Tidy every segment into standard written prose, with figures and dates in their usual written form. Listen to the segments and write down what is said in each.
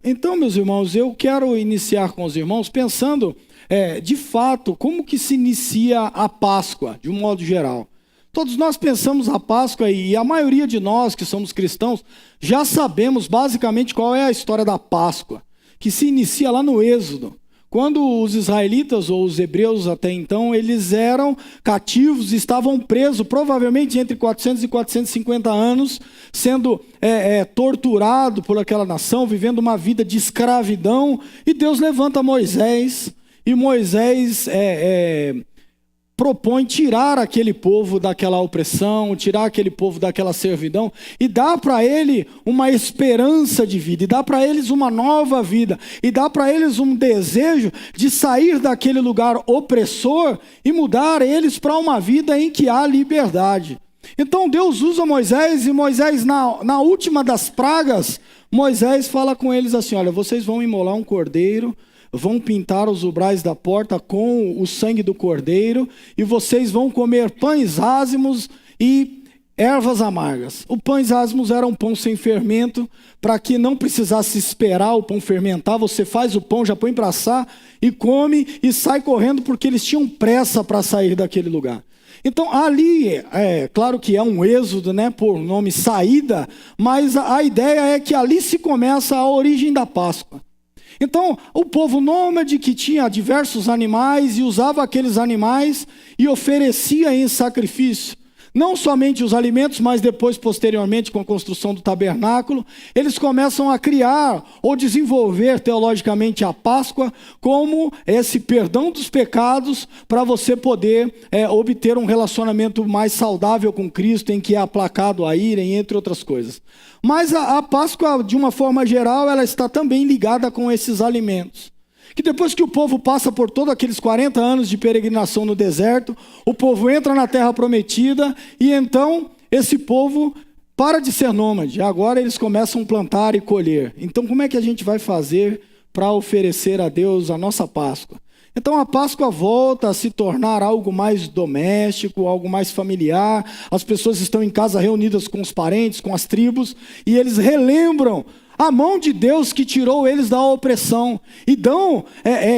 Então, meus irmãos, eu quero iniciar com os irmãos pensando, de fato, como que se inicia a Páscoa, de um modo geral. Todos nós pensamos a Páscoa e a maioria de nós que somos cristãos já sabemos basicamente qual é a história da Páscoa, que se inicia lá no Êxodo. Quando os israelitas ou os hebreus até então, eles eram cativos, estavam presos provavelmente entre 400 e 450 anos, sendo torturado por aquela nação, vivendo uma vida de escravidão, e Deus levanta Moisés, e Moisés propõe tirar aquele povo daquela opressão, tirar aquele povo daquela servidão e dá para ele uma esperança de vida, e dá para eles uma nova vida, e dá para eles um desejo de sair daquele lugar opressor e mudar eles para uma vida em que há liberdade. Então Deus usa Moisés, e Moisés na última das pragas, Moisés fala com eles assim: olha, vocês vão imolar um cordeiro, vão pintar os umbrais da porta com o sangue do cordeiro, e vocês vão comer pães ázimos e ervas amargas. O pães ázimos era um pão sem fermento, para que não precisasse esperar o pão fermentar. Você faz o pão, já põe para assar e come e sai correndo, porque eles tinham pressa para sair daquele lugar. Então ali, claro que é um êxodo, por nome saída, mas a ideia é que ali se começa a origem da Páscoa. Então, o povo nômade que tinha diversos animais e usava aqueles animais e oferecia em sacrifício, não somente os alimentos, mas depois, posteriormente, com a construção do tabernáculo, eles começam a criar ou desenvolver teologicamente a Páscoa como esse perdão dos pecados, para você poder obter um relacionamento mais saudável com Cristo, em que é aplacado a ira, entre outras coisas. Mas a Páscoa, de uma forma geral, ela está também ligada com esses alimentos. Que depois que o povo passa por todos aqueles 40 anos de peregrinação no deserto, o povo entra na terra prometida, e então esse povo para de ser nômade. Agora eles começam a plantar e colher. Então como é que a gente vai fazer para oferecer a Deus a nossa Páscoa? Então a Páscoa volta a se tornar algo mais doméstico, algo mais familiar. As pessoas estão em casa reunidas com os parentes, com as tribos, e eles relembram a mão de Deus que tirou eles da opressão, e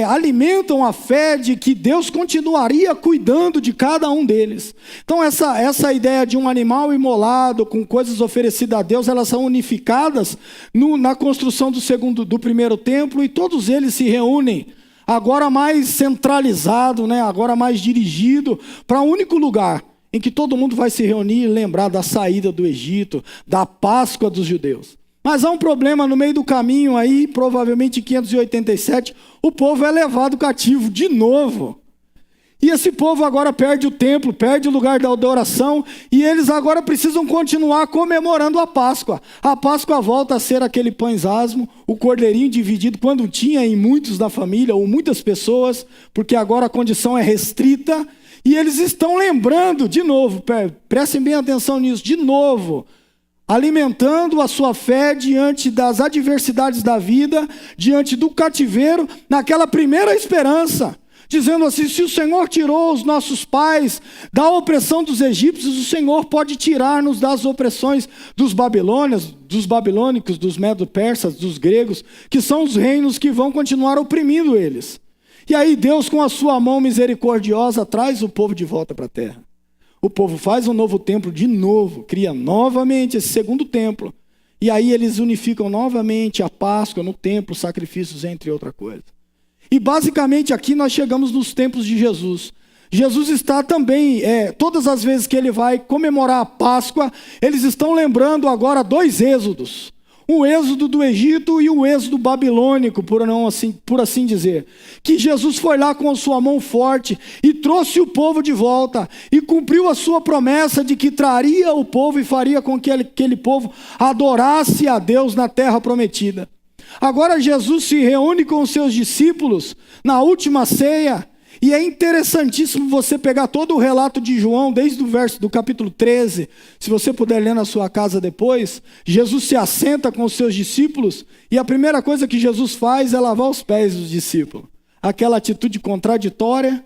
alimentam a fé de que Deus continuaria cuidando de cada um deles. Então essa ideia de um animal imolado com coisas oferecidas a Deus, elas são unificadas na construção do primeiro templo, e todos eles se reúnem, agora mais centralizado, agora mais dirigido, para um único lugar, em que todo mundo vai se reunir e lembrar da saída do Egito, da Páscoa dos judeus. Mas há um problema no meio do caminho aí, provavelmente em 587, o povo é levado cativo de novo. E esse povo agora perde o templo, perde o lugar da adoração, e eles agora precisam continuar comemorando a Páscoa. A Páscoa volta a ser aquele pães asmo, o cordeirinho dividido, quando tinha em muitos da família, ou muitas pessoas, porque agora a condição é restrita, e eles estão lembrando de novo, prestem bem atenção nisso, de novo, alimentando a sua fé diante das adversidades da vida, diante do cativeiro, naquela primeira esperança, dizendo assim: se o Senhor tirou os nossos pais da opressão dos egípcios, o Senhor pode tirar-nos das opressões dos babilônicos, dos medo-persas, dos gregos, que são os reinos que vão continuar oprimindo eles. E aí Deus, com a sua mão misericordiosa, traz o povo de volta para a terra. O povo faz um novo templo de novo, cria novamente esse segundo templo. E aí eles unificam novamente a Páscoa no templo, sacrifícios, entre outra coisa. E basicamente aqui nós chegamos nos tempos de Jesus. Jesus está também, todas as vezes que ele vai comemorar a Páscoa, eles estão lembrando agora dois êxodos. Um êxodo do Egito e um êxodo babilônico, por assim dizer. Que Jesus foi lá com a sua mão forte e trouxe o povo de volta, e cumpriu a sua promessa de que traria o povo e faria com que aquele povo adorasse a Deus na terra prometida. Agora Jesus se reúne com os seus discípulos na última ceia, e é interessantíssimo você pegar todo o relato de João, desde o verso do capítulo 13, se você puder ler na sua casa depois. Jesus se assenta com os seus discípulos, e a primeira coisa que Jesus faz é lavar os pés dos discípulos. Aquela atitude contraditória,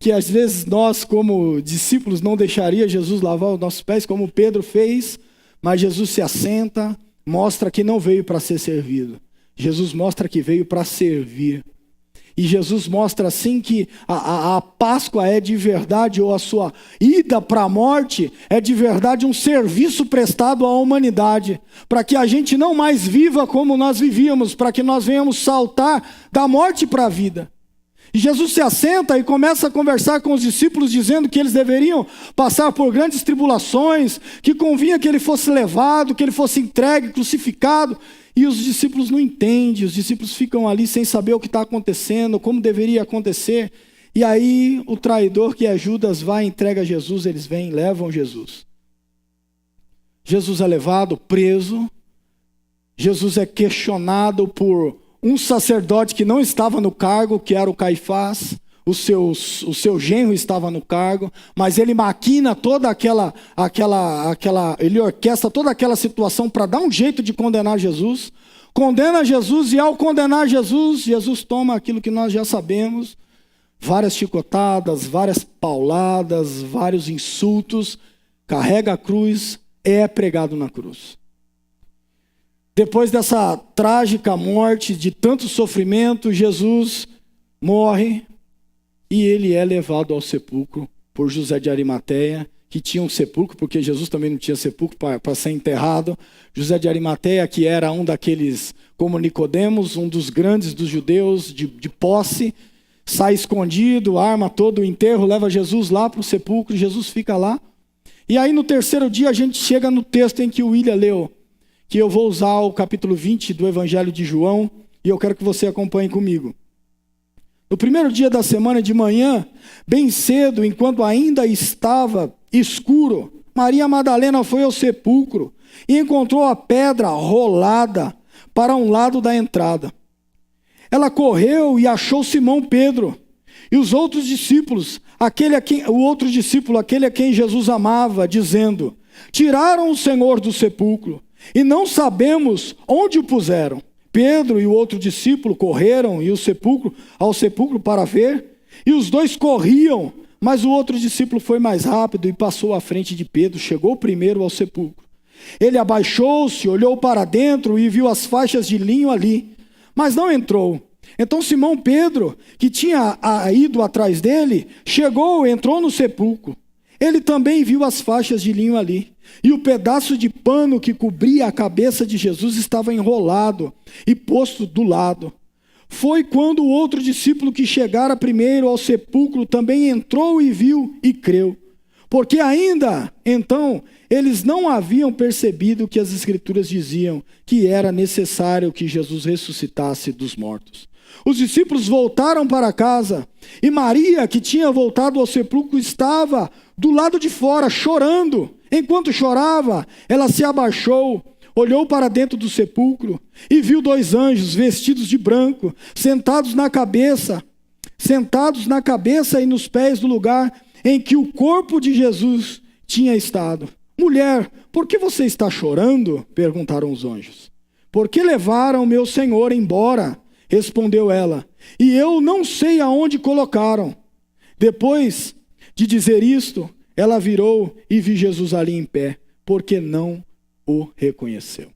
que às vezes nós como discípulos não deixaria Jesus lavar os nossos pés, como Pedro fez, mas Jesus se assenta, mostra que não veio para ser servido, Jesus mostra que veio para servir. E Jesus mostra assim que a Páscoa é de verdade, ou a sua ida para a morte é de verdade um serviço prestado à humanidade, para que a gente não mais viva como nós vivíamos, para que nós venhamos saltar da morte para a vida. E Jesus se assenta e começa a conversar com os discípulos, dizendo que eles deveriam passar por grandes tribulações, que convinha que ele fosse levado, que ele fosse entregue, crucificado. E os discípulos não entendem, os discípulos ficam ali sem saber o que está acontecendo, como deveria acontecer. E aí o traidor, que é Judas, vai e entrega Jesus, eles vêm e levam Jesus. Jesus é levado, preso. Jesus é questionado por um sacerdote que não estava no cargo, que era o Caifás. O seu genro estava no cargo, mas ele maquina toda ele orquestra toda aquela situação para dar um jeito de condenar Jesus. Condena Jesus, e ao condenar Jesus, Jesus toma aquilo que nós já sabemos: várias chicotadas, várias pauladas, vários insultos, carrega a cruz, é pregado na cruz. Depois dessa trágica morte, de tanto sofrimento, Jesus morre. E ele é levado ao sepulcro por José de Arimateia, que tinha um sepulcro, porque Jesus também não tinha sepulcro para ser enterrado. José de Arimateia, que era um daqueles, como Nicodemos, um dos grandes dos judeus de posse, sai escondido, arma todo o enterro, leva Jesus lá para o sepulcro, e Jesus fica lá. E aí no terceiro dia a gente chega no texto em que o William leu, que eu vou usar o capítulo 20 do Evangelho de João, e eu quero que você acompanhe comigo. No primeiro dia da semana de manhã, bem cedo, enquanto ainda estava escuro, Maria Madalena foi ao sepulcro e encontrou a pedra rolada para um lado da entrada. Ela correu e achou Simão Pedro e os outros discípulos, aquele a quem Jesus amava, dizendo: tiraram o Senhor do sepulcro e não sabemos onde o puseram. Pedro e o outro discípulo correram ao sepulcro para ver, e os dois corriam, mas o outro discípulo foi mais rápido e passou à frente de Pedro, chegou primeiro ao sepulcro. Ele abaixou-se, olhou para dentro e viu as faixas de linho ali, mas não entrou. Então Simão Pedro, que tinha ido atrás dele, entrou no sepulcro. Ele também viu as faixas de linho ali, e o pedaço de pano que cobria a cabeça de Jesus estava enrolado e posto do lado. Foi quando o outro discípulo que chegara primeiro ao sepulcro também entrou e viu e creu. Porque ainda então eles não haviam percebido que as Escrituras diziam que era necessário que Jesus ressuscitasse dos mortos. Os discípulos voltaram para casa, e Maria, que tinha voltado ao sepulcro, estava do lado de fora, chorando. Enquanto chorava, ela se abaixou, olhou para dentro do sepulcro e viu dois anjos vestidos de branco, sentados na cabeça e nos pés do lugar em que o corpo de Jesus tinha estado. Mulher, por que você está chorando? Perguntaram os anjos. Porque levaram meu Senhor embora, respondeu ela, e eu não sei aonde colocaram. Depois de dizer isto, ela virou e viu Jesus ali em pé, porque não o reconheceu.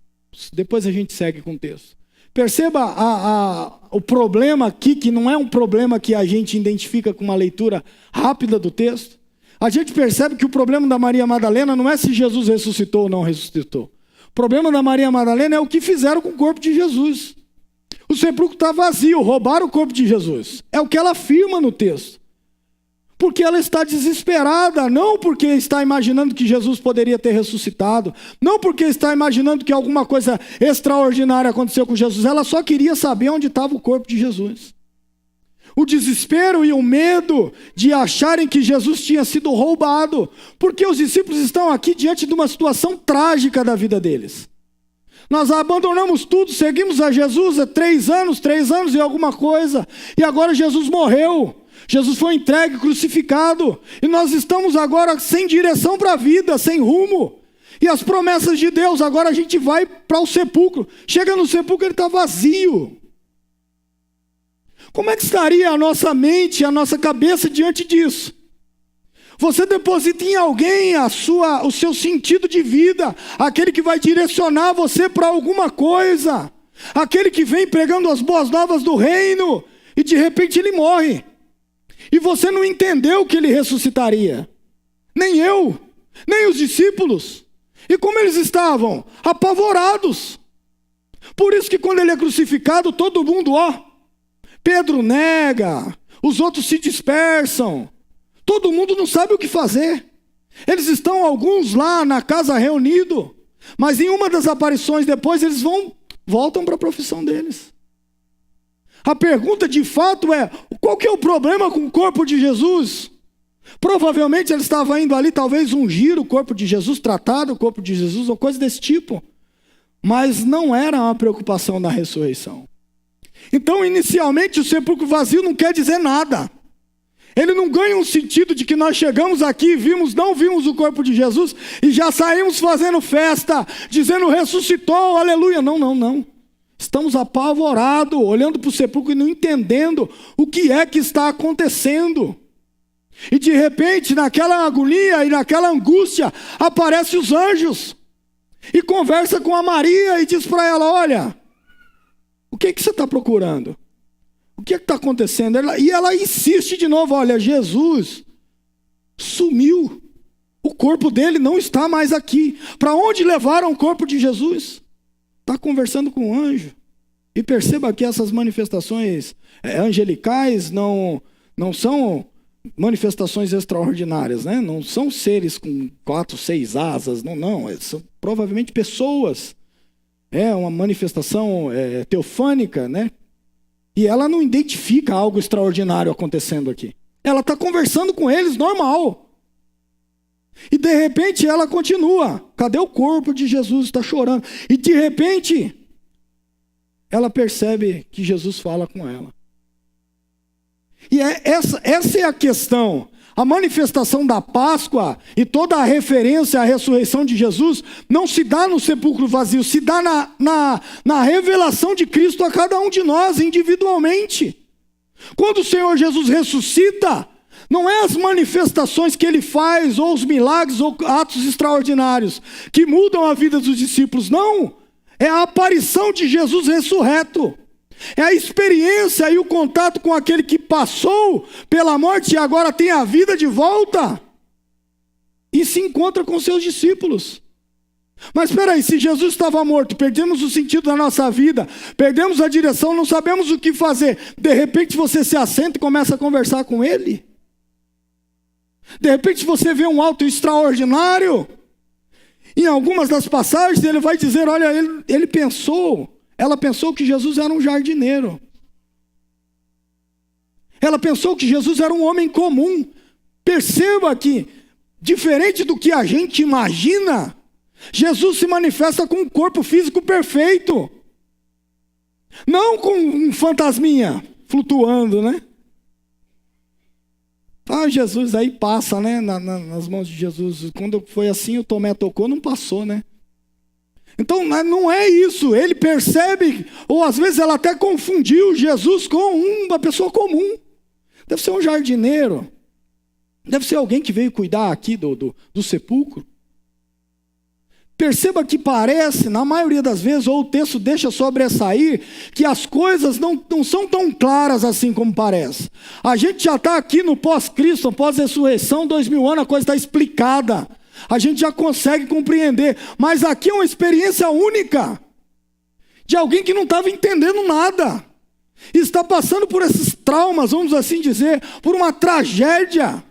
Depois a gente segue com o texto. Perceba o problema aqui, que não é um problema que a gente identifica com uma leitura rápida do texto. A gente percebe que o problema da Maria Madalena não é se Jesus ressuscitou ou não ressuscitou. O problema da Maria Madalena é o que fizeram com o corpo de Jesus. O sepulcro está vazio, roubaram o corpo de Jesus. É o que ela afirma no texto. Porque ela está desesperada, não porque está imaginando que Jesus poderia ter ressuscitado, não porque está imaginando que alguma coisa extraordinária aconteceu com Jesus, ela só queria saber onde estava o corpo de Jesus. O desespero e o medo de acharem que Jesus tinha sido roubado, porque os discípulos estão aqui diante de uma situação trágica da vida deles. Nós abandonamos tudo, seguimos a Jesus há 3 anos e alguma coisa, e agora Jesus morreu. Jesus foi entregue, crucificado, e nós estamos agora sem direção para a vida, sem rumo. E as promessas de Deus, agora a gente vai para o sepulcro. Chega no sepulcro, ele está vazio. Como é que estaria a nossa mente, a nossa cabeça diante disso? Você deposita em alguém o seu sentido de vida, aquele que vai direcionar você para alguma coisa. Aquele que vem pregando as boas novas do reino e de repente ele morre. E você não entendeu que ele ressuscitaria. Nem eu, nem os discípulos. E como eles estavam? Apavorados. Por isso que quando ele é crucificado, todo mundo, Pedro nega, os outros se dispersam. Todo mundo não sabe o que fazer. Eles estão, alguns lá na casa reunidos, mas em uma das aparições depois eles voltam para a profissão deles. A pergunta de fato é, qual que é o problema com o corpo de Jesus? Provavelmente ele estava indo ali talvez ungir o corpo de Jesus, tratar o corpo de Jesus, ou coisa desse tipo. Mas não era uma preocupação da ressurreição. Então, inicialmente, o sepulcro vazio não quer dizer nada. Ele não ganha um sentido de que nós chegamos aqui e não vimos o corpo de Jesus e já saímos fazendo festa, dizendo ressuscitou, aleluia. Não. Estamos apavorados, olhando para o sepulcro e não entendendo o que é que está acontecendo. E de repente, naquela agonia e naquela angústia, aparecem os anjos e conversa com a Maria e diz para ela, olha, o que você está procurando? O que está acontecendo? E ela insiste de novo, olha, Jesus sumiu. O corpo dele não está mais aqui. Para onde levaram o corpo de Jesus? Está conversando com um anjo. E perceba que essas manifestações angelicais não são manifestações extraordinárias, né? Não são seres com 4, 6 asas, não. São provavelmente pessoas. É uma manifestação teofânica, né? E ela não identifica algo extraordinário acontecendo aqui. Ela está conversando com eles normal. E de repente ela continua. Cadê o corpo de Jesus? Está chorando. E de repente ela percebe que Jesus fala com ela. E essa é a questão. A manifestação da Páscoa e toda a referência à ressurreição de Jesus não se dá no sepulcro vazio, se dá na revelação de Cristo a cada um de nós individualmente. Quando o Senhor Jesus ressuscita, não é as manifestações que ele faz, ou os milagres, ou atos extraordinários, que mudam a vida dos discípulos, não. É a aparição de Jesus ressurreto. É a experiência e o contato com aquele que passou pela morte e agora tem a vida de volta. E se encontra com seus discípulos. Mas espera aí, se Jesus estava morto, perdemos o sentido da nossa vida, perdemos a direção, não sabemos o que fazer. De repente você se assenta e começa a conversar com ele. De repente você vê um alto extraordinário. Em algumas das passagens ele vai dizer, olha, ela pensou que Jesus era um jardineiro. Ela pensou que Jesus era um homem comum. Perceba que, diferente do que a gente imagina, Jesus se manifesta com um corpo físico perfeito. Não com um fantasminha flutuando, né? Jesus aí passa, né? Nas mãos de Jesus. Quando foi assim, o Tomé tocou, não passou, né? Então não é isso, ele percebe, ou às vezes ela até confundiu Jesus com uma pessoa comum. Deve ser um jardineiro, deve ser alguém que veio cuidar aqui do sepulcro. Perceba que parece, na maioria das vezes, ou o texto deixa sobressair, que as coisas não são tão claras assim como parece. A gente já está aqui no pós-Cristo, pós-ressurreição, 2000 anos, a coisa está explicada. A gente já consegue compreender, mas aqui é uma experiência única, de alguém que não estava entendendo nada, e está passando por esses traumas, vamos assim dizer, por uma tragédia,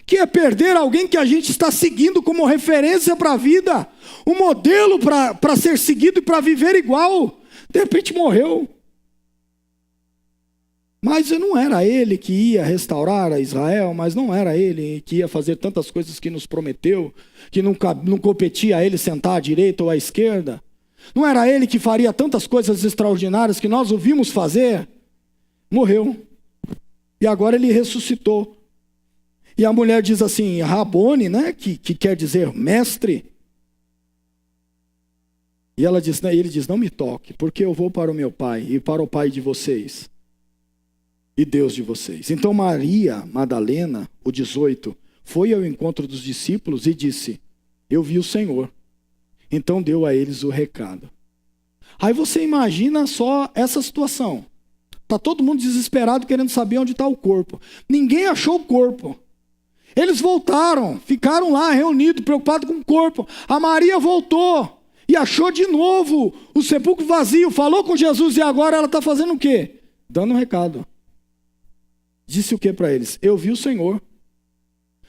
que é perder alguém que a gente está seguindo como referência para a vida, um modelo para ser seguido e para viver igual, de repente morreu. Mas não era ele que ia restaurar a Israel, mas não era ele que ia fazer tantas coisas que nos prometeu, que não competia a ele sentar à direita ou à esquerda. Não era ele que faria tantas coisas extraordinárias que nós o vimos fazer. Morreu. E agora ele ressuscitou. E a mulher diz assim, Rabone, né, que quer dizer mestre. E ele diz, não me toque, porque eu vou para o meu pai e para o pai de vocês. E Deus de vocês. Então Maria Madalena, o 18, foi ao encontro dos discípulos e disse, eu vi o Senhor. Então deu a eles o recado. Aí você imagina só essa situação. Está todo mundo desesperado querendo saber onde está o corpo. Ninguém achou o corpo. Eles voltaram, ficaram lá reunidos, preocupados com o corpo. A Maria voltou e achou de novo o sepulcro vazio. Falou com Jesus e agora ela está fazendo o quê? Dando um recado. Disse o que para eles? Eu vi o Senhor.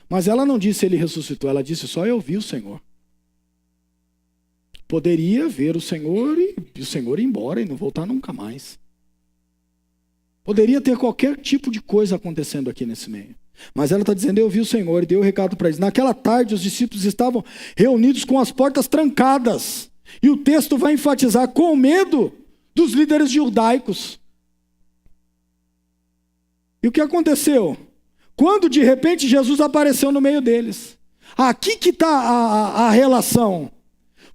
Mas ela não disse ele ressuscitou, ela disse só eu vi o Senhor. Poderia ver o Senhor e o Senhor ir embora e não voltar nunca mais. Poderia ter qualquer tipo de coisa acontecendo aqui nesse meio. Mas ela está dizendo, eu vi o Senhor, e deu o recado para eles. Naquela tarde, os discípulos estavam reunidos com as portas trancadas. E o texto vai enfatizar com medo dos líderes judaicos. E o que aconteceu? Quando de repente Jesus apareceu no meio deles. Aqui que está a relação.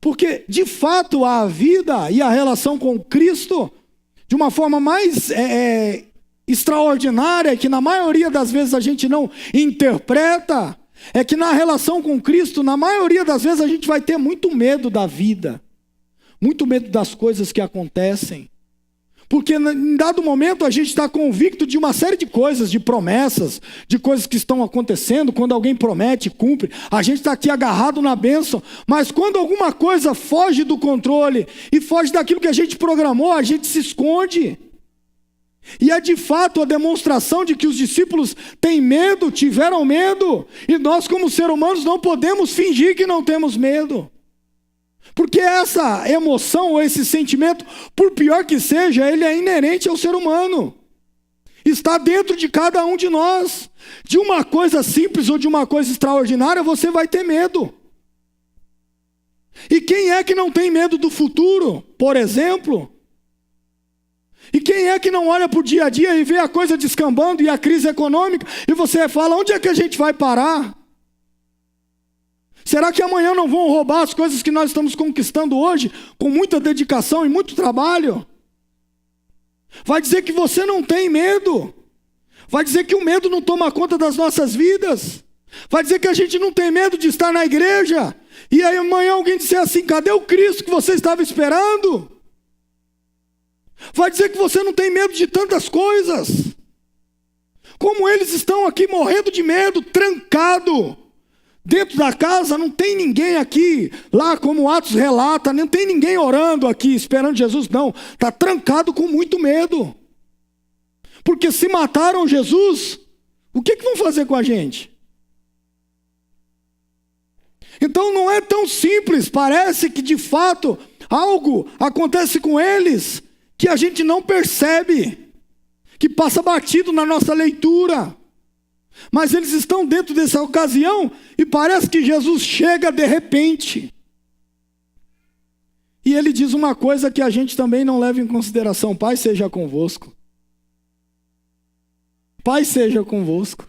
Porque de fato a vida e a relação com Cristo, de uma forma mais extraordinária, que na maioria das vezes a gente não interpreta, é que na relação com Cristo, na maioria das vezes a gente vai ter muito medo da vida, muito medo das coisas que acontecem. Porque em dado momento a gente está convicto de uma série de coisas, de promessas, de coisas que estão acontecendo. Quando alguém promete, cumpre. A gente está aqui agarrado na bênção. Mas quando alguma coisa foge do controle e foge daquilo que a gente programou, a gente se esconde. E é de fato a demonstração de que os discípulos têm medo, tiveram medo. E nós como seres humanos não podemos fingir que não temos medo. Porque essa emoção ou esse sentimento, por pior que seja, ele é inerente ao ser humano. Está dentro de cada um de nós. De uma coisa simples ou de uma coisa extraordinária, você vai ter medo. E quem é que não tem medo do futuro, por exemplo? E quem é que não olha para o dia a dia e vê a coisa descambando e a crise econômica, e você fala, onde é que a gente vai parar? Será que amanhã não vão roubar as coisas que nós estamos conquistando hoje, com muita dedicação e muito trabalho? Vai dizer que você não tem medo. Vai dizer que o medo não toma conta das nossas vidas. Vai dizer que a gente não tem medo de estar na igreja. E aí amanhã alguém disser assim, cadê o Cristo que você estava esperando? Vai dizer que você não tem medo de tantas coisas. Como eles estão aqui morrendo de medo, trancado. Dentro da casa não tem ninguém aqui, lá como Atos relata, não tem ninguém orando aqui, esperando Jesus, não. Está trancado com muito medo. Porque se mataram Jesus, o que vão fazer com a gente? Então não é tão simples, parece que de fato algo acontece com eles que a gente não percebe, que passa batido na nossa leitura. Mas eles estão dentro dessa ocasião e parece que Jesus chega de repente. E ele diz uma coisa que a gente também não leva em consideração: Pai seja convosco. Pai seja convosco.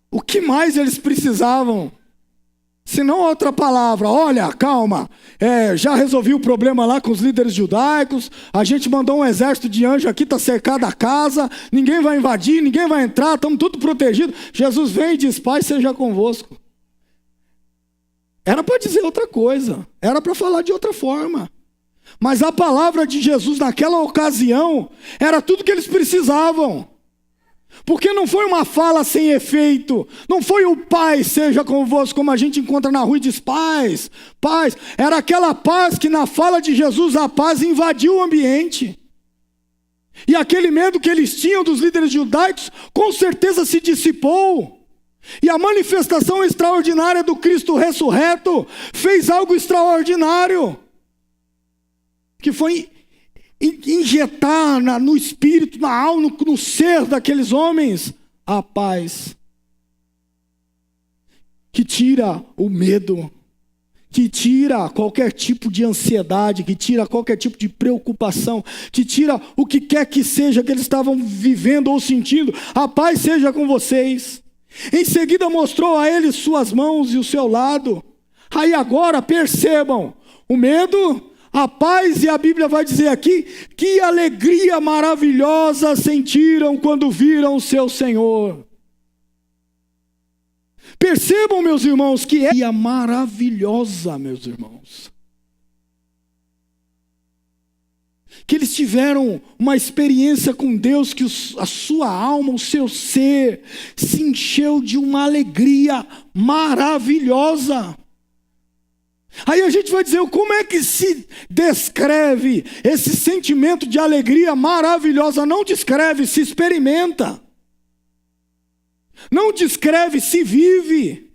O que mais eles precisavam? Se não outra palavra, olha, calma, já resolvi o problema lá com os líderes judaicos, a gente mandou um exército de anjos aqui, está cercada a casa, ninguém vai invadir, ninguém vai entrar, estamos tudo protegidos. Jesus vem e diz, Pai seja convosco. Era para dizer outra coisa, era para falar de outra forma. Mas a palavra de Jesus naquela ocasião, era tudo que eles precisavam. Porque não foi uma fala sem efeito, não foi o Pai seja convosco, como a gente encontra na rua e diz paz, paz. Era aquela paz que na fala de Jesus a paz invadiu o ambiente. E aquele medo que eles tinham dos líderes judaicos com certeza se dissipou. E a manifestação extraordinária do Cristo ressurreto fez algo extraordinário, que foi injetar no espírito, na alma, no ser daqueles homens a paz que tira o medo, que tira qualquer tipo de ansiedade, que tira qualquer tipo de preocupação, que tira o que quer que seja que eles estavam vivendo ou sentindo. A paz seja com vocês. Em seguida mostrou a eles suas mãos e o seu lado. Aí agora percebam o medo, a paz, e a Bíblia vai dizer aqui, que alegria maravilhosa sentiram quando viram o seu Senhor. Percebam, meus irmãos, que é alegria maravilhosa, meus irmãos. que eles tiveram uma experiência com Deus, que a sua alma, o seu ser, se encheu de uma alegria maravilhosa. Aí a gente vai dizer, como é que se descreve esse sentimento de alegria maravilhosa? Não descreve, se experimenta. Não descreve, se vive.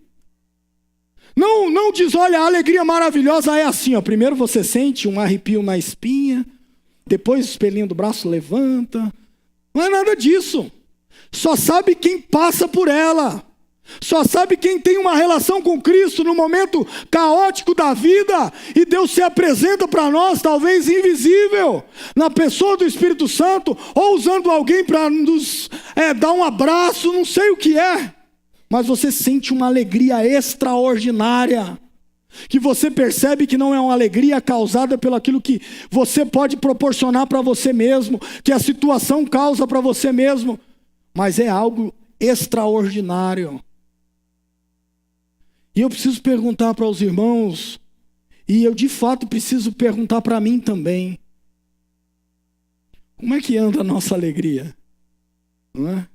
Não diz, olha, a alegria maravilhosa é assim, ó. Primeiro você sente um arrepio na espinha, depois o espelhinho do braço levanta. Não é nada disso. Só sabe quem passa por ela. Só sabe quem tem uma relação com Cristo no momento caótico da vida, e Deus se apresenta para nós, talvez invisível, na pessoa do Espírito Santo, ou usando alguém para nos dar um abraço, não sei o que é, mas você sente uma alegria extraordinária, que você percebe que não é uma alegria causada pelo aquilo que você pode proporcionar para você mesmo, que a situação causa para você mesmo, mas é algo extraordinário. E eu preciso perguntar para os irmãos, e eu de fato preciso perguntar para mim também, como é que anda a nossa alegria? Não é?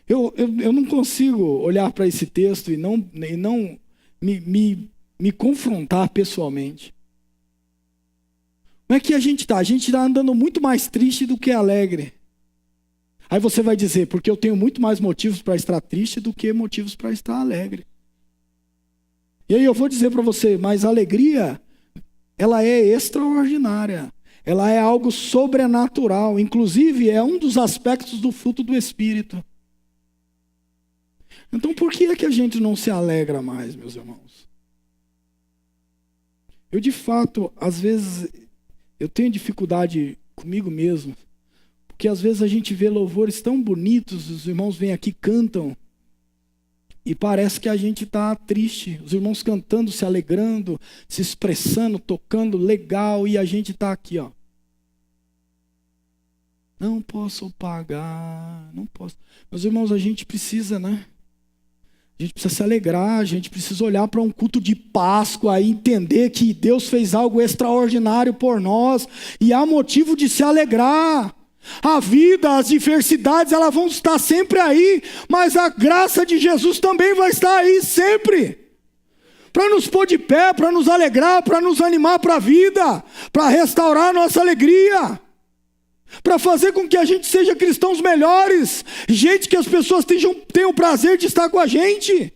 Eu não consigo olhar para esse texto e não me confrontar pessoalmente. Como é que a gente está? A gente está andando muito mais triste do que alegre. Aí você vai dizer, porque eu tenho muito mais motivos para estar triste do que motivos para estar alegre. E aí eu vou dizer para você, mas a alegria, ela é extraordinária. Ela é algo sobrenatural. Inclusive, é um dos aspectos do fruto do Espírito. Então, por que é que a gente não se alegra mais, meus irmãos? Eu, de fato, às vezes, eu tenho dificuldade comigo mesmo. Porque às vezes a gente vê louvores tão bonitos, os irmãos vêm aqui, cantam. E parece que a gente está triste, os irmãos cantando, se alegrando, se expressando, tocando legal, e a gente está aqui, ó. Não posso pagar, não posso. Meus irmãos, a gente precisa, né? A gente precisa se alegrar, a gente precisa olhar para um culto de Páscoa e entender que Deus fez algo extraordinário por nós, e há motivo de se alegrar. A vida, as diversidades, elas vão estar sempre aí, mas a graça de Jesus também vai estar aí sempre, para nos pôr de pé, para nos alegrar, para nos animar para a vida, para restaurar a nossa alegria, para fazer com que a gente seja cristãos melhores, gente que as pessoas tenham o prazer de estar com a gente.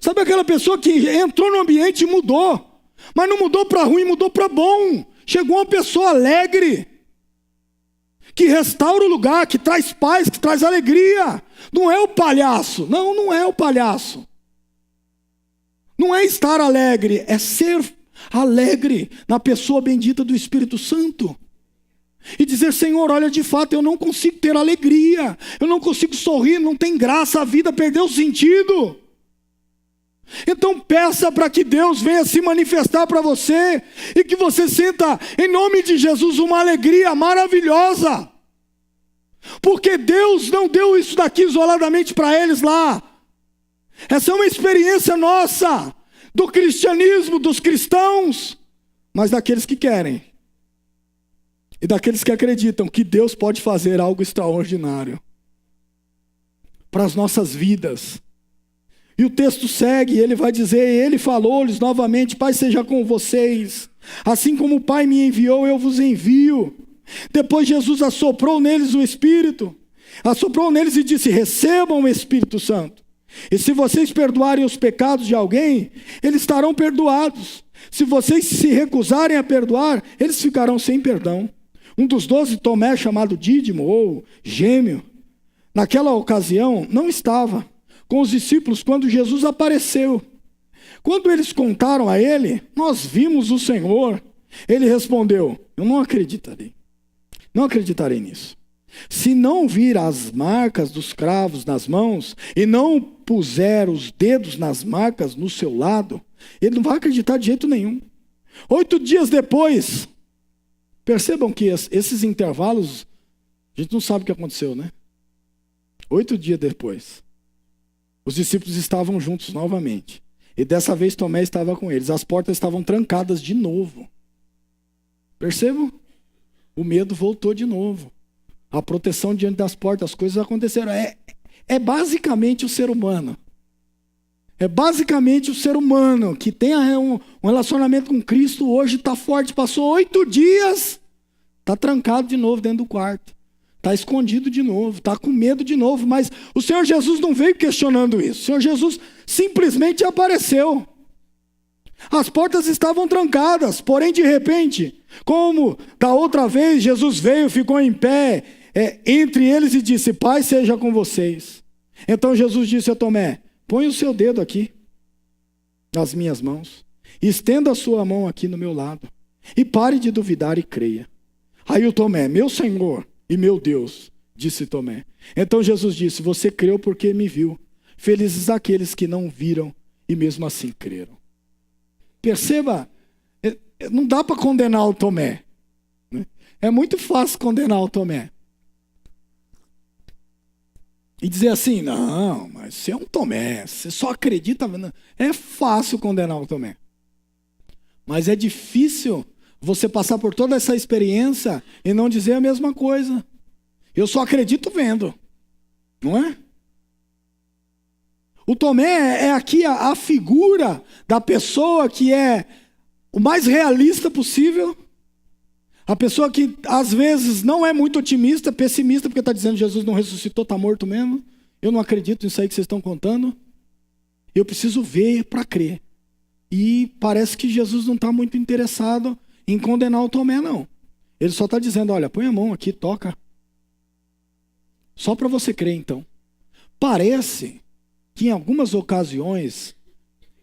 Sabe aquela pessoa que entrou no ambiente e mudou, mas não mudou para ruim, mudou para bom. Chegou uma pessoa alegre, que restaura o lugar, que traz paz, que traz alegria. Não é o palhaço. Não é o palhaço. Não é estar alegre, é ser alegre na pessoa bendita do Espírito Santo. E dizer, Senhor, olha, de fato eu não consigo ter alegria, eu não consigo sorrir, não tem graça, a vida perdeu sentido. Então peça para que Deus venha se manifestar para você, e que você sinta em nome de Jesus uma alegria maravilhosa, porque Deus não deu isso daqui isoladamente para eles lá. Essa é uma experiência nossa, do cristianismo, dos cristãos, mas daqueles que querem, e daqueles que acreditam que Deus pode fazer algo extraordinário para as nossas vidas. E o texto segue, ele vai dizer, ele falou-lhes novamente, Pai seja com vocês, assim como o Pai me enviou, eu vos envio. Depois Jesus assoprou neles o Espírito, assoprou neles e disse, recebam o Espírito Santo. E se vocês perdoarem os pecados de alguém, eles estarão perdoados. Se vocês se recusarem a perdoar, eles ficarão sem perdão. Um dos 12, Tomé, chamado Dídimo, ou Gêmeo, naquela ocasião não estava com os discípulos quando Jesus apareceu. Quando eles contaram a ele, nós vimos o Senhor. Ele respondeu, eu não acreditarei. Não acreditarei nisso. Se não vir as marcas dos cravos nas mãos e não puser os dedos nas marcas no seu lado, ele não vai acreditar de jeito nenhum. 8 dias depois, percebam que esses intervalos, a gente não sabe o que aconteceu, né? 8 dias depois, os discípulos estavam juntos novamente. E dessa vez Tomé estava com eles. As portas estavam trancadas de novo. Percebam? o medo voltou de novo. A proteção diante das portas, as coisas aconteceram. É basicamente o ser humano. É basicamente o ser humano que tem um relacionamento com Cristo, hoje está forte, passou 8 dias, está trancado de novo dentro do quarto. Está escondido de novo, está com medo de novo, mas o Senhor Jesus não veio questionando isso. O Senhor Jesus simplesmente apareceu. As portas estavam trancadas, porém de repente, como da outra vez, Jesus veio, ficou em pé entre eles e disse: Pai seja com vocês. Então Jesus disse a Tomé: põe o seu dedo aqui, nas minhas mãos, estenda a sua mão aqui no meu lado, e pare de duvidar e creia. Aí o Tomé: meu Senhor e meu Deus, disse Tomé. Então Jesus disse: você creu porque me viu. Felizes aqueles que não viram e mesmo assim creram. Perceba, não dá para condenar o Tomé. É muito fácil condenar o Tomé. E dizer assim: não, mas você é um Tomé, você só acredita. É fácil condenar o Tomé. Mas é difícil você passar por toda essa experiência e não dizer a mesma coisa. Eu só acredito vendo, não é? O Tomé é aqui a figura da pessoa que é o mais realista possível. A pessoa que às vezes não é muito otimista, pessimista, porque está dizendo: Jesus não ressuscitou, está morto mesmo. Eu não acredito nisso aí que vocês estão contando. Eu preciso ver para crer. E parece que Jesus não está muito interessado em condenar o Tomé, não. Ele só está dizendo: olha, põe a mão aqui, toca. Só para você crer, então. Parece que em algumas ocasiões,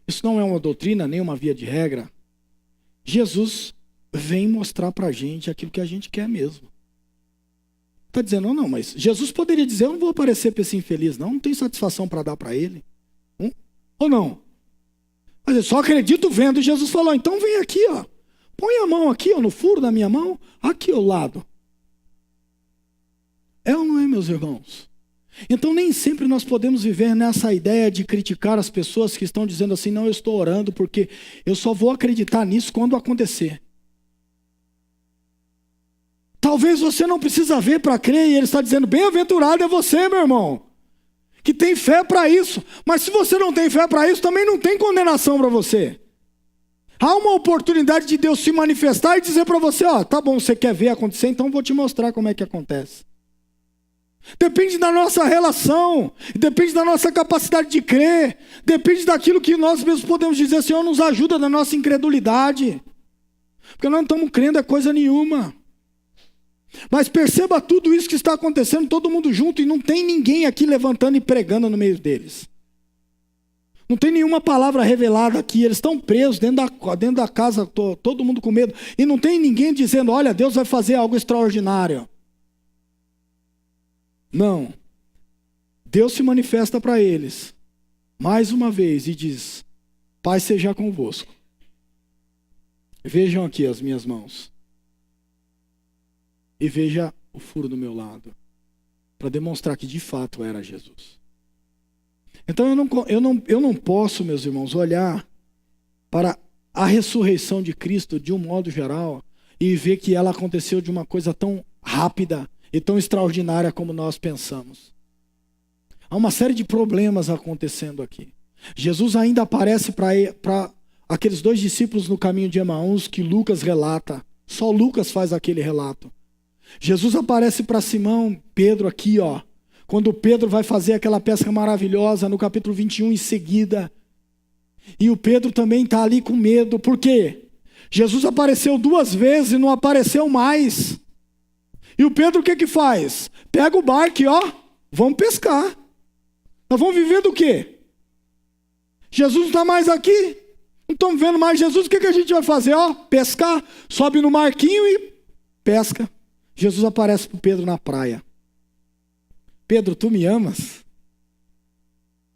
isso não é uma doutrina, nem uma via de regra, Jesus vem mostrar para a gente aquilo que a gente quer mesmo. Está dizendo: não, mas Jesus poderia dizer: eu não vou aparecer para esse infeliz, não tenho satisfação para dar para ele. Ou não? Mas eu só acredito vendo. Jesus falou: então vem aqui, ó. Põe a mão aqui, ó, no furo da minha mão, aqui ao lado. É ou não é, meus irmãos? Então nem sempre nós podemos viver nessa ideia de criticar as pessoas que estão dizendo assim: não, eu estou orando porque eu só vou acreditar nisso quando acontecer. Talvez você não precisa ver para crer, e ele está dizendo: bem-aventurado é você, meu irmão, que tem fé para isso. Mas se você não tem fé para isso, também não tem condenação para você. Há uma oportunidade de Deus se manifestar e dizer para você: ó, tá bom, você quer ver acontecer, então vou te mostrar como é que acontece. Depende da nossa relação, depende da nossa capacidade de crer, depende daquilo que nós mesmos podemos dizer: Senhor, nos ajuda na nossa incredulidade, porque nós não estamos crendo é coisa nenhuma. Mas perceba tudo isso que está acontecendo, todo mundo junto, e não tem ninguém aqui levantando e pregando no meio deles. Não tem nenhuma palavra revelada aqui, eles estão presos dentro da casa, todo mundo com medo, e não tem ninguém dizendo: olha, Deus vai fazer algo extraordinário. Não. Deus se manifesta para eles, mais uma vez, e diz: Pai seja convosco. Vejam aqui as minhas mãos. E veja o furo do meu lado, para demonstrar que de fato era Jesus. Então eu não posso, meus irmãos, olhar para a ressurreição de Cristo de um modo geral e ver que ela aconteceu de uma coisa tão rápida e tão extraordinária como nós pensamos. Há uma série de problemas acontecendo aqui. Jesus ainda aparece para aqueles 2 discípulos no caminho de Emaús que Lucas relata. Só Lucas faz aquele relato. Jesus aparece para Simão Pedro aqui, ó, quando Pedro vai fazer aquela pesca maravilhosa no capítulo 21 em seguida. E o Pedro também está ali com medo. Por quê? Jesus apareceu 2 vezes e não apareceu mais. E o Pedro o que faz? Pega o barco e ó, vamos pescar. Nós vamos viver do quê? Jesus não está mais aqui. Não estamos vendo mais Jesus. O que a gente vai fazer? Ó, pescar. Sobe no marquinho e pesca. Jesus aparece para Pedro na praia. Pedro, tu me amas?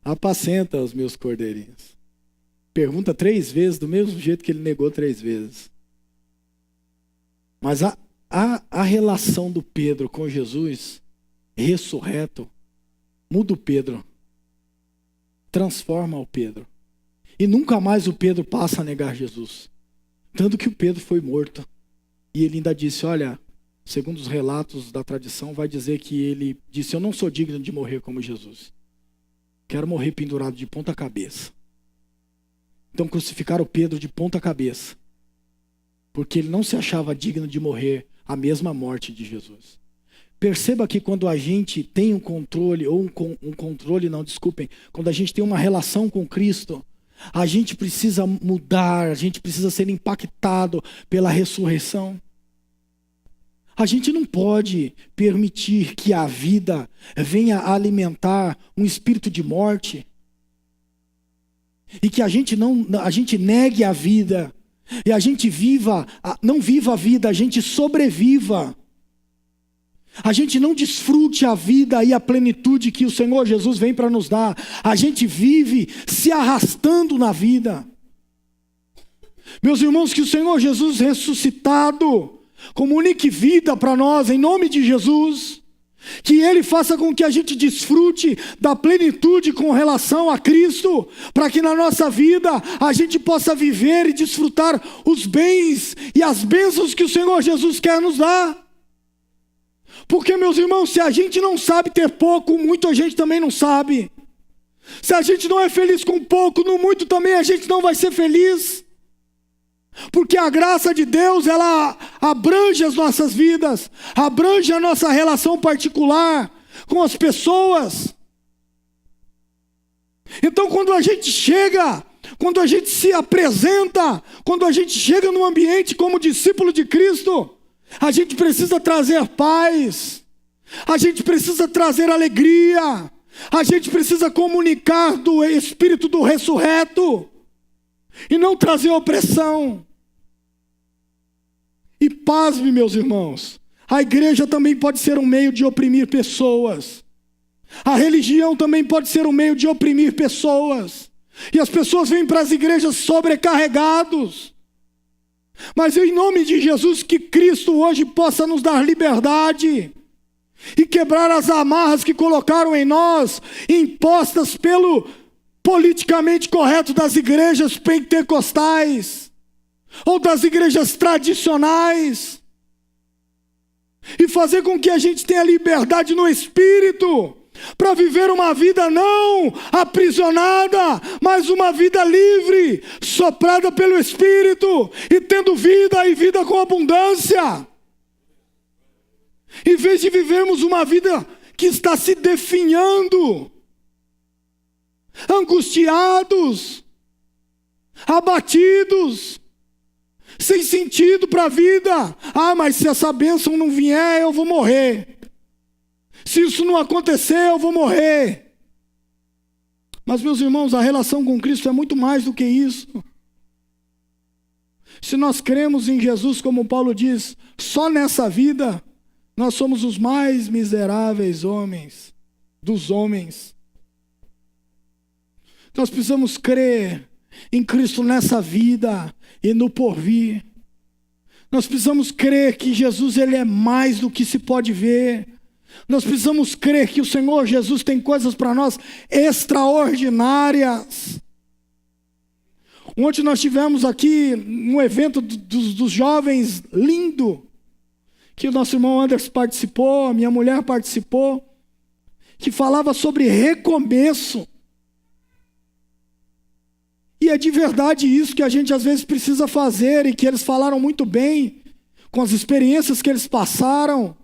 Apacenta os meus cordeirinhos. Pergunta 3 vezes, do mesmo jeito que ele negou 3 vezes. Mas a relação do Pedro com Jesus, ressurreto, muda o Pedro. Transforma o Pedro. E nunca mais o Pedro passa a negar Jesus. Tanto que o Pedro foi morto. E ele ainda disse: olha, segundo os relatos da tradição, vai dizer que ele disse: eu não sou digno de morrer como Jesus. Quero morrer pendurado de ponta cabeça. Então crucificaram Pedro de ponta cabeça, porque ele não se achava digno de morrer a mesma morte de Jesus. Perceba que quando a gente tem um controle, quando a gente tem uma relação com Cristo, a gente precisa mudar, a gente precisa ser impactado pela ressurreição. A gente não pode permitir que a vida venha alimentar um espírito de morte e que a gente negue a vida e a gente não viva a vida, a gente sobreviva. A gente não desfrute a vida e a plenitude que o Senhor Jesus vem para nos dar. A gente vive se arrastando na vida. Meus irmãos, que o Senhor Jesus ressuscitado comunique vida para nós, em nome de Jesus. Que Ele faça com que a gente desfrute da plenitude com relação a Cristo, para que na nossa vida a gente possa viver e desfrutar os bens e as bênçãos que o Senhor Jesus quer nos dar. Porque, meus irmãos, se a gente não sabe ter pouco, muito a gente também não sabe. Se a gente não é feliz com pouco, no muito também a gente não vai ser feliz. Porque a graça de Deus, ela abrange as nossas vidas, abrange a nossa relação particular com as pessoas. Então, quando a gente chega, quando a gente se apresenta, quando a gente chega num ambiente como discípulo de Cristo, a gente precisa trazer paz, a gente precisa trazer alegria, a gente precisa comunicar do Espírito do ressurreto e não trazer opressão. E pasme, meus irmãos, a igreja também pode ser um meio de oprimir pessoas. A religião também pode ser um meio de oprimir pessoas. E as pessoas vêm para as igrejas sobrecarregados. Mas em nome de Jesus, que Cristo hoje possa nos dar liberdade e quebrar as amarras que colocaram em nós, impostas pelo politicamente correto das igrejas pentecostais ou das igrejas tradicionais, e fazer com que a gente tenha liberdade no Espírito, para viver uma vida não aprisionada, mas uma vida livre, soprada pelo Espírito, e tendo vida e vida com abundância. Em vez de vivermos uma vida que está se definhando, angustiados, abatidos, sem sentido para a vida. Ah, mas se essa bênção não vier, eu vou morrer. Se isso não acontecer, eu vou morrer. Mas, meus irmãos, a relação com Cristo é muito mais do que isso. Se nós cremos em Jesus, como Paulo diz, só nessa vida, nós somos os mais miseráveis homens dos homens. Nós precisamos crer em Cristo nessa vida e no porvir. Nós precisamos crer que Jesus, Ele é mais do que se pode ver. Nós precisamos crer que o Senhor Jesus tem coisas para nós extraordinárias. Ontem nós tivemos aqui um evento dos jovens lindo, que o nosso irmão Anderson participou, a minha mulher participou, que falava sobre recomeço. E é de verdade isso que a gente às vezes precisa fazer, e que eles falaram muito bem, com as experiências que eles passaram,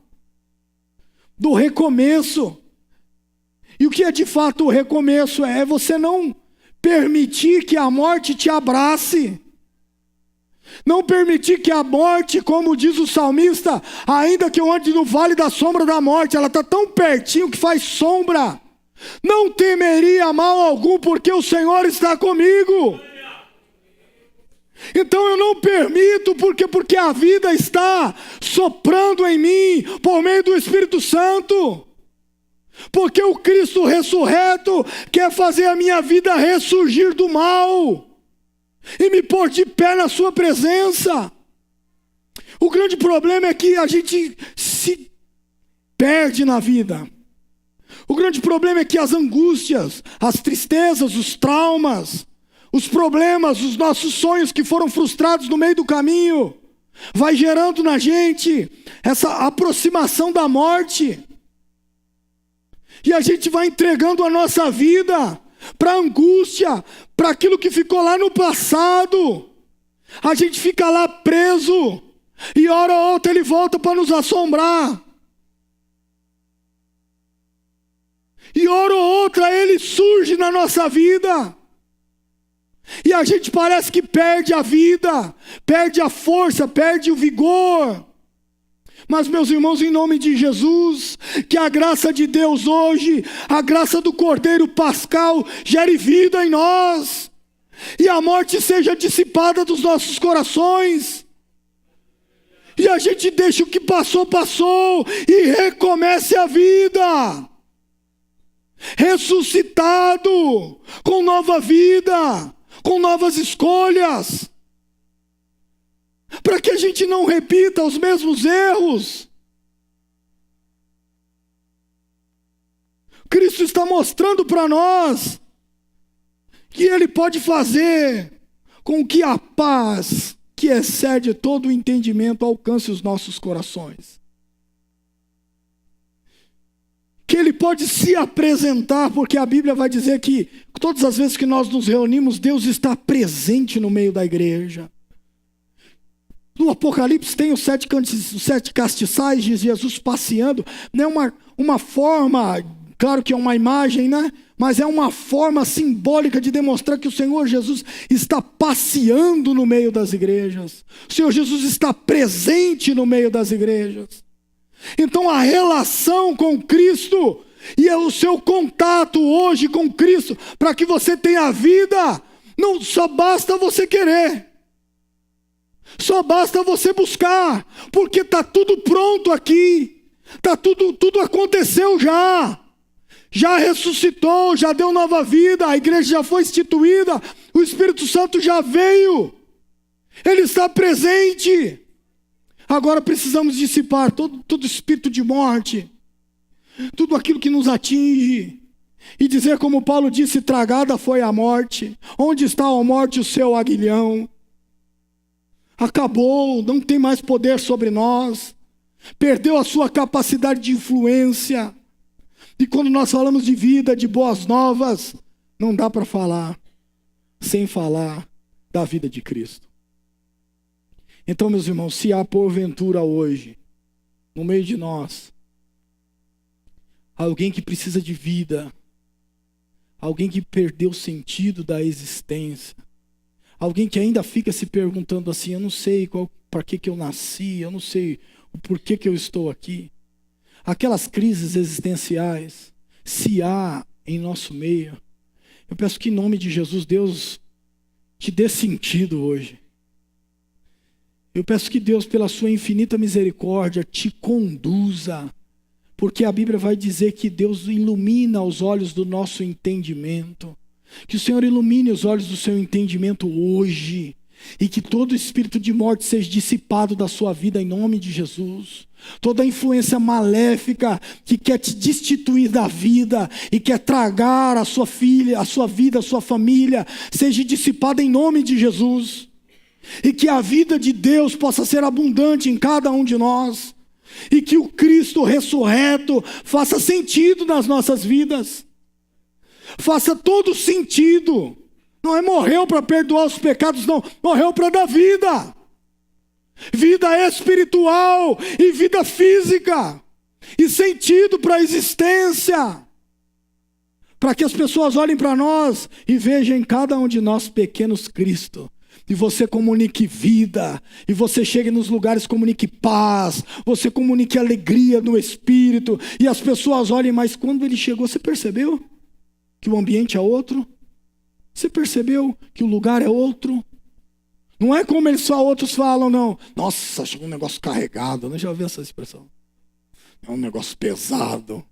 do recomeço. E o que é de fato o recomeço? É você não permitir que a morte te abrace. Não permitir que a morte, como diz o salmista, ainda que eu ande no vale da sombra da morte, ela está tão pertinho que faz sombra. Não temeria mal algum, porque o Senhor está comigo. Então eu não permito, porque a vida está soprando em mim por meio do Espírito Santo. Porque o Cristo ressurreto quer fazer a minha vida ressurgir do mal e me pôr de pé na sua presença. O grande problema é que a gente se perde na vida. O grande problema é que as angústias, as tristezas, os traumas, os problemas, os nossos sonhos que foram frustrados no meio do caminho, vai gerando na gente essa aproximação da morte. E a gente vai entregando a nossa vida para a angústia, para aquilo que ficou lá no passado. A gente fica lá preso, e hora ou outra ele volta para nos assombrar. E hora ou outra ele surge na nossa vida. E a gente parece que perde a vida, perde a força, perde o vigor. Mas, meus irmãos, em nome de Jesus, que a graça de Deus hoje, a graça do Cordeiro Pascal, gere vida em nós. E a morte seja dissipada dos nossos corações. E a gente deixa o que passou, passou, e recomece a vida. Ressuscitado, com nova vida, com novas escolhas. Para que a gente não repita os mesmos erros. Cristo está mostrando para nós que Ele pode fazer com que a paz que excede todo o entendimento alcance os nossos corações. Que Ele pode se apresentar, porque a Bíblia vai dizer que todas as vezes que nós nos reunimos, Deus está presente no meio da igreja. No Apocalipse tem os sete castiçais de Jesus passeando. Não é uma forma, claro que é uma imagem, né? Mas é uma forma simbólica de demonstrar que o Senhor Jesus está passeando no meio das igrejas. O Senhor Jesus está presente no meio das igrejas. Então a relação com Cristo e o seu contato hoje com Cristo, para que você tenha vida, não só basta você querer. Só basta você buscar, porque está tudo pronto aqui, tudo aconteceu já. Já ressuscitou, já deu nova vida, a igreja já foi instituída, o Espírito Santo já veio, Ele está presente. Agora precisamos dissipar todo espírito de morte, tudo aquilo que nos atinge, e dizer como Paulo disse, tragada foi a morte. Onde está a morte, o seu aguilhão? Acabou, não tem mais poder sobre nós, perdeu a sua capacidade de influência. E quando nós falamos de vida, de boas novas, não dá para falar sem falar da vida de Cristo. Então, meus irmãos, se há porventura hoje, no meio de nós, alguém que precisa de vida, alguém que perdeu o sentido da existência, alguém que ainda fica se perguntando assim, eu não sei para que eu nasci, eu não sei o porquê que eu estou aqui. Aquelas crises existenciais, se há em nosso meio, eu peço que em nome de Jesus, Deus te dê sentido hoje. Eu peço que Deus, pela sua infinita misericórdia, te conduza, porque a Bíblia vai dizer que Deus ilumina os olhos do nosso entendimento. Que o Senhor ilumine os olhos do seu entendimento hoje, e que todo espírito de morte seja dissipado da sua vida em nome de Jesus. Toda influência maléfica que quer te destituir da vida e quer tragar a sua filha, a sua vida, a sua família, seja dissipada em nome de Jesus. E que a vida de Deus possa ser abundante em cada um de nós. E que o Cristo ressurreto faça sentido nas nossas vidas. Faça todo sentido. Não é morreu para perdoar os pecados, não. Morreu para dar vida. Vida espiritual e vida física. E sentido para a existência. Para que as pessoas olhem para nós e vejam em cada um de nós pequenos Cristo. E você comunique vida, e você chegue nos lugares, comunique paz, você comunique alegria no Espírito, e as pessoas olhem, mas quando ele chegou, você percebeu que o ambiente é outro? Você percebeu que o lugar é outro? Não é como eles só outros falam, não. Nossa, chegou um negócio carregado, eu já ouvi essa expressão. É um negócio pesado.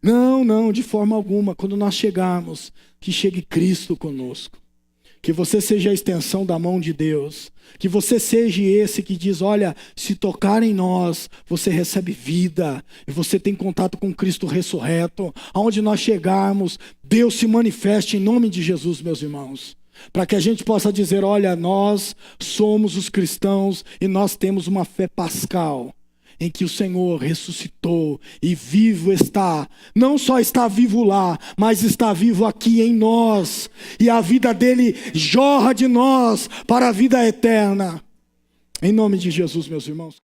Não, de forma alguma, quando nós chegarmos, que chegue Cristo conosco. Que você seja a extensão da mão de Deus. Que você seja esse que diz, olha, se tocar em nós, você recebe vida. E você tem contato com Cristo ressurreto. Aonde nós chegarmos, Deus se manifeste em nome de Jesus, meus irmãos. Para que a gente possa dizer, olha, nós somos os cristãos e nós temos uma fé pascal, em que o Senhor ressuscitou e vivo está. Não só está vivo lá, mas está vivo aqui em nós. E a vida dele jorra de nós para a vida eterna. Em nome de Jesus, meus irmãos.